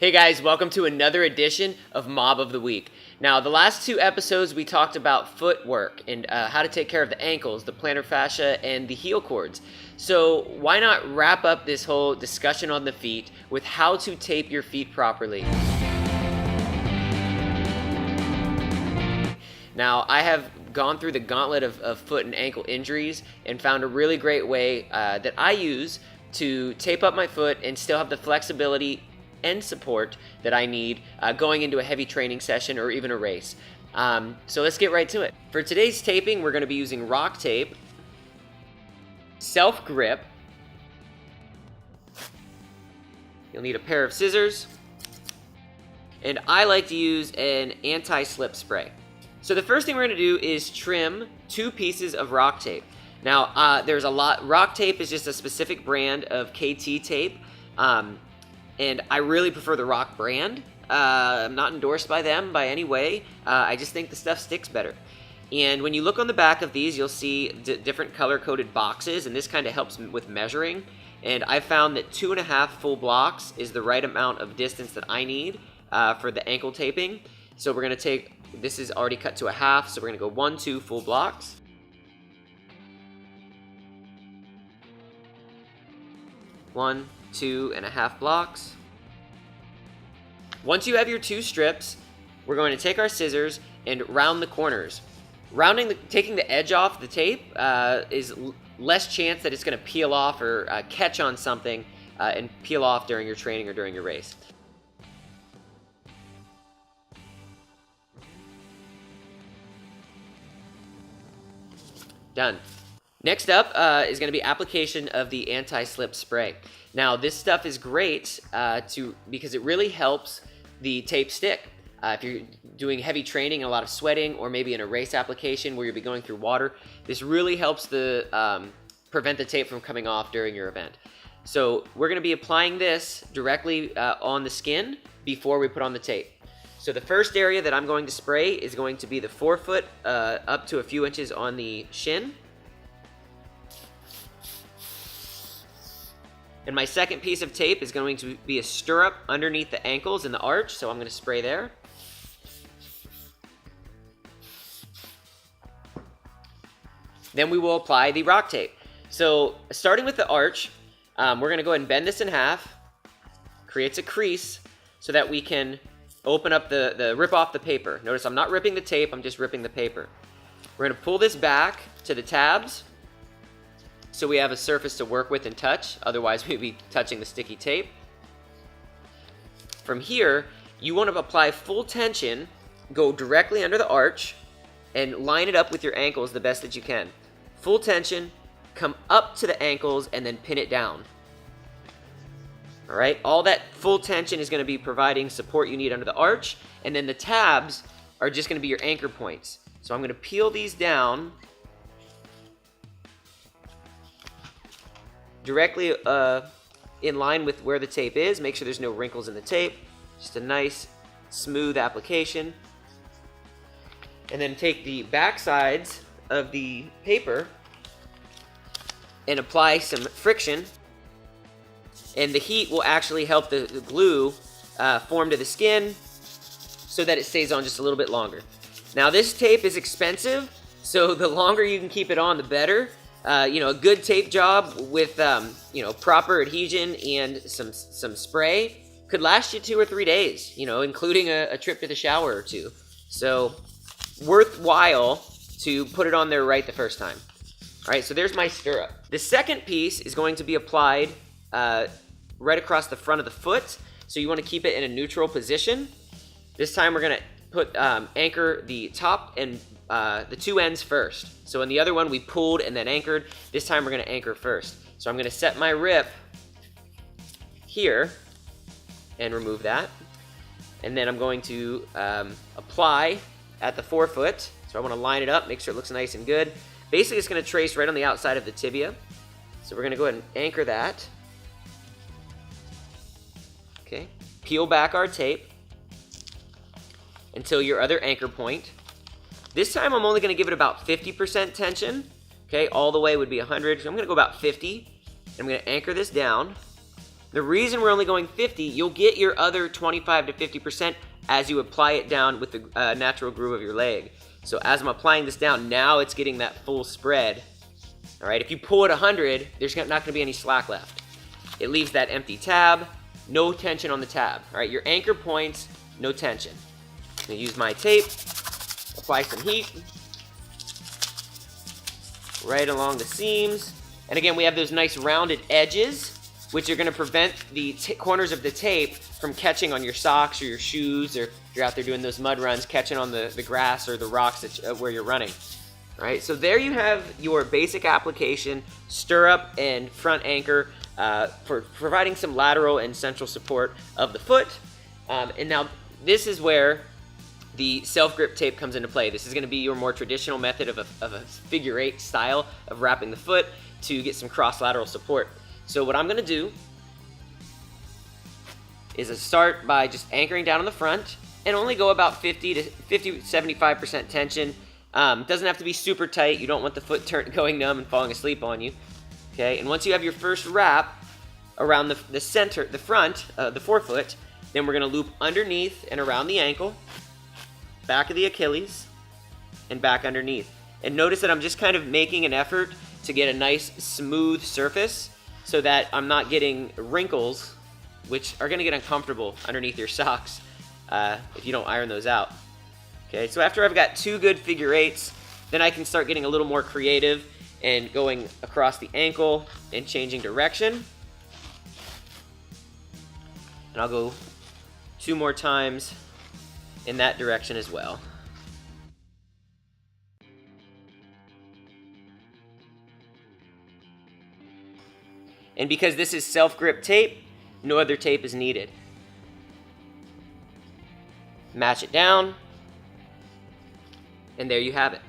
Hey guys, welcome to another edition of Mob of the Week. Now, the last two episodes we talked about footwork and how to take care of the ankles, the plantar fascia, and the heel cords. So why not wrap up this whole discussion on the feet with how to tape your feet properly? Now, I have gone through the gauntlet of foot and ankle injuries and found a really great way that I use to tape up my foot and still have the flexibility and support that I need going into a heavy training session or even a race. So let's get right to it. For today's taping, we're going to be using rock tape, self-grip. You'll need a pair of scissors, and I like to use an AntiSlip Spray. So the first thing we're going to do is trim 2 pieces of rock tape. Now, there's a lot. Rock tape is just a specific brand of KT tape. And I really prefer the Rock brand. I'm not endorsed by them by any way. I just think the stuff sticks better. And when you look on the back of these, you'll see different color-coded boxes, and this kind of helps with measuring. And I found that 2.5 full blocks is the right amount of distance that I need for the ankle taping. So we're going to take, this is already cut to a half, so we're going to go 1, 2 full blocks. One, 2.5 blocks. Once you have your 2 strips, we're going to take our scissors and round the corners. Taking the edge off the tape is less chance that it's going to peel off or catch on something and peel off during your training or during your race. Done. Next up is going to be application of the AntiSlip Spray. Now, this stuff is great because it really helps the tape stick. If you're doing heavy training, a lot of sweating, or maybe in a race application where you'll be going through water, this really helps prevent the tape from coming off during your event. So we're going to be applying this directly on the skin before we put on the tape. So the first area that I'm going to spray is going to be the forefoot up to a few inches on the shin. And my second piece of tape is going to be a stirrup underneath the ankles in the arch, so I'm going to spray there. Then we will apply the rock tape. So starting with the arch, we're going to go ahead and bend this in half, creates a crease so that we can open up rip off the paper. Notice I'm not ripping the tape, I'm just ripping the paper. We're going to pull this back to the tabs, so we have a surface to work with and touch, otherwise we'd be touching the sticky tape. From here, you want to apply full tension, go directly under the arch, and line it up with your ankles the best that you can. Full tension, come up to the ankles, and then pin it down. Alright, all that full tension is going to be providing support you need under the arch, and then the tabs are just going to be your anchor points. So I'm going to peel these down directly in line with where the tape is. Make sure there's no wrinkles in the tape. Just a nice, smooth application. And then take the back sides of the paper and apply some friction. And the heat will actually help the glue form to the skin so that it stays on just a little bit longer. Now, this tape is expensive, so the longer you can keep it on, the better. A good tape job with proper adhesion and some spray could last you 2 or 3 days, including a trip to the shower or 2. So worthwhile to put it on there right the first time. All right, so there's my stirrup. The second piece is going to be applied right across the front of the foot. So you want to keep it in a neutral position. This time we're going to anchor the top and the 2 ends first. So in the other one, we pulled and then anchored. This time we're going to anchor first. So I'm going to set my rip here and remove that. And then I'm going to apply at the forefoot. So I want to line it up, make sure it looks nice and good. Basically, it's going to trace right on the outside of the tibia. So we're going to go ahead and anchor that. Okay. Peel back our tape until your other anchor point. This time I'm only going to give it about 50% tension. Okay, all the way would be 100. So I'm going to go about 50. I'm going to anchor this down. The reason we're only going 50, you'll get your other 25 to 50% as you apply it down with the natural groove of your leg. So as I'm applying this down, now it's getting that full spread. All right, if you pull it 100, there's not going to be any slack left. It leaves that empty tab, no tension on the tab. All right, your anchor points, no tension. I'm going to use my tape, apply some heat right along the seams. And again, we have those nice rounded edges, which are going to prevent the corners of the tape from catching on your socks or your shoes, or if you're out there doing those mud runs, catching on the grass or the rocks where you're running. All right, so there you have your basic application, stirrup and front anchor for providing some lateral and central support of the foot. And now this is where the self-grip tape comes into play. This is going to be your more traditional method of a figure 8 style of wrapping the foot to get some cross-lateral support. So what I'm going to do is start by just anchoring down on the front and only go about 50 to 75% tension. Doesn't have to be super tight. You don't want the foot going numb and falling asleep on you. Okay, and once you have your first wrap around the center, the front, the forefoot, then we're going to loop underneath and around the ankle, back of the Achilles, and back underneath. And notice that I'm just kind of making an effort to get a nice smooth surface so that I'm not getting wrinkles, which are going to get uncomfortable underneath your socks if you don't iron those out. Okay, so after I've got 2 good figure 8s, then I can start getting a little more creative and going across the ankle and changing direction. And I'll go 2 more times in that direction as well. And because this is self-grip tape, no other tape is needed. Match it down, and there you have it.